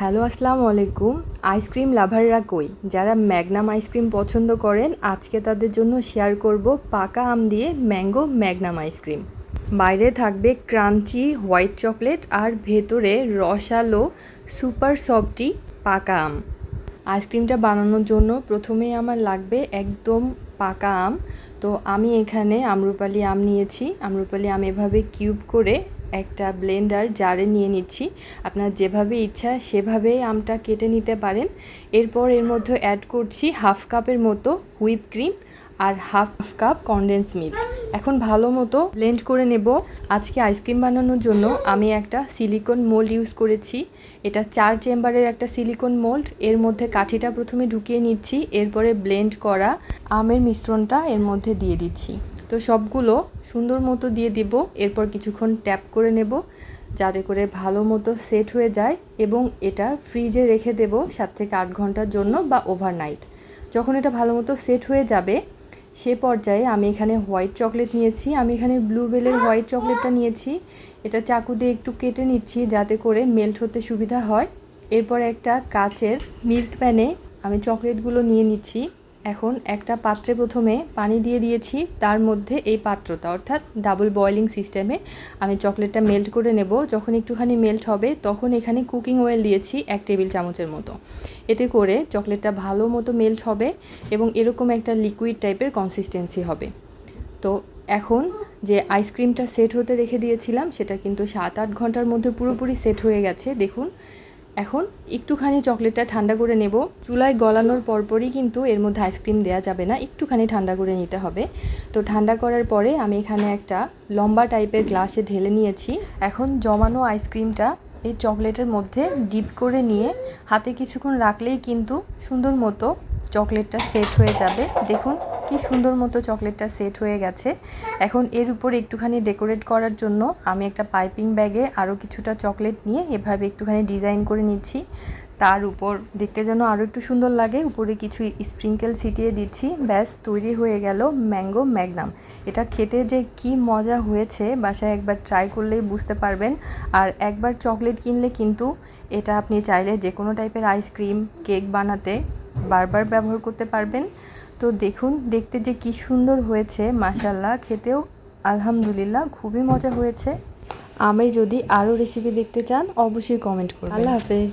Hello, আসসালামু আলাইকুম। Ice cream লাভাররা কই? যারা ম্যাগনাম আইসক্রিম পছন্দ করেন, আজকে তাদের জন্য শেয়ার করব পাকা আম দিয়ে ম্যাঙ্গো ম্যাগনাম আইসক্রিম। বাইরে থাকবে ক্রাঞ্চি হোয়াইট চকলেট আর ভেতরে রসালো সুপার সফটি পাকা আম। আইসক্রিমটা বানানোর জন্য প্রথমেই আমার লাগবে একদম পাকা আম। তো আমি এখানে আম্রপালি আম নিয়েছি। আম্রপালি আম এভাবে কিউব করে একটা ব্লেন্ডার জারে নিয়ে নিচ্ছি। আপনার যেভাবে ইচ্ছা সেভাবেই আমটা কেটে নিতে পারেন। এরপর এর মধ্যে অ্যাড করছি হাফ কাপের মতো হুইপ ক্রিম আর হাফ কাপ কনডেন্স মিল্ক। এখন ভালো মতো ব্লেন্ড করে নেব। আজকে আইসক্রিম বানানোর জন্য আমি একটা সিলিকন মোল্ড ইউজ করেছি। এটা 4 চেম্বারের একটা সিলিকন মোল্ড। এর মধ্যে কাঠিটা প্রথমে ঢুকিয়ে নিচ্ছি, এরপরে ব্লেন্ড করা আমের মিশ্রণটা এর মধ্যে দিয়ে দিচ্ছি। তো সবগুলো সুন্দর মতো দিয়ে দিব। এরপর কিছুক্ষণ ট্যাপ করে নেব যাতে করে ভালো মতো সেট হয়ে যায় এবং এটা ফ্রিজে রেখে দেব 7 থেকে 8 ঘন্টার জন্য বা ওভারনাইট। যখন এটা ভালো মতো সেট হয়ে যাবে সে পর্যায়ে আমি এখানে হোয়াইট চকলেট নিয়েছি। আমি এখানে ব্লুবেলের হোয়াইট চকলেটটা নিয়েছি। এটা চাকু দিয়ে একটু কেটে নিচ্ছি যাতে করে মেল্ট হতে সুবিধা হয়। এরপর একটা কাচের মিল্ক প্যানে আমি চকলেটগুলো নিয়ে নিচ্ছি। এখন একটা পাত্রে প্রথমে পানি দিয়ে দিয়েছি, তার মধ্যে এই পাত্রটা অর্থাৎ ডাবল বয়েলিং সিস্টেমে আমি চকলেটটা মেল্ট করে নেব। যখন একটুখানি মেল্ট হবে তখন এখানে কুকিং অয়েল দিয়েছি 1 টেবিল চামচের মতো। এতে করে চকলেটটা ভালো মতো মেল্ট হবে এবং এরকম একটা লিকুইড টাইপের কনসিস্টেন্সি হবে। তো এখন যে আইসক্রিমটা সেট হতে রেখে দিয়েছিলাম সেটা কিন্তু 7-8 ঘন্টার মধ্যে পুরোপুরি সেট হয়ে গেছে। দেখুন, এখন একটুখানি চকলেটটা ঠান্ডা করে নেব। চুলায় গলানোর পরপরই কিন্তু এর মধ্যে আইসক্রিম দেওয়া যাবে না, একটুখানি ঠান্ডা করে নিতে হবে। তো ঠান্ডা করার পরে আমি এখানে একটা লম্বা টাইপের গ্লাসে ঢেলে নিয়েছি। এখন জমানো আইসক্রিমটা এই চকলেটের মধ্যে ডিপ করে নিয়ে হাতে কিছুক্ষণ রাখলেই কিন্তু সুন্দর মতো চকলেটটা সেট হয়ে যাবে। দেখুন কি সুন্দর মতো চকলেটটা সেট হয়ে গেছে। এখন এর উপর একটুখানি ডেকোরেট করার জন্য আমি একটা পাইপিং ব্যাগে আরও কিছুটা চকলেট নিয়ে এভাবে একটুখানি ডিজাইন করে নিচ্ছি। তার উপর দেখতে যেন আরও একটু সুন্দর লাগে, উপরে কিছু স্প্রিঙ্কেল ছিটিয়ে দিচ্ছি। ব্যাস তৈরি হয়ে গেল ম্যাঙ্গো ম্যাগনাম। এটা খেতে যে কি মজা হয়েছে বাসায় একবার ট্রাই করলেই বুঝতে পারবেন। আর একবার চকলেট কিনলে কিন্তু এটা আপনি চাইলে যে কোনো টাইপের আইসক্রিম কেক বানাতে বারবার ব্যবহার করতে পারবেন। তো দেখুন দেখতে যে কি সুন্দর হয়েছে, মাশাআল্লাহ। খেতেও আলহামদুলিল্লাহ খুবই মজা হয়েছে। আমের যদি আরও রেসিপি দেখতে চান অবশ্যই কমেন্ট করবেন। আল্লাহ হাফেজ।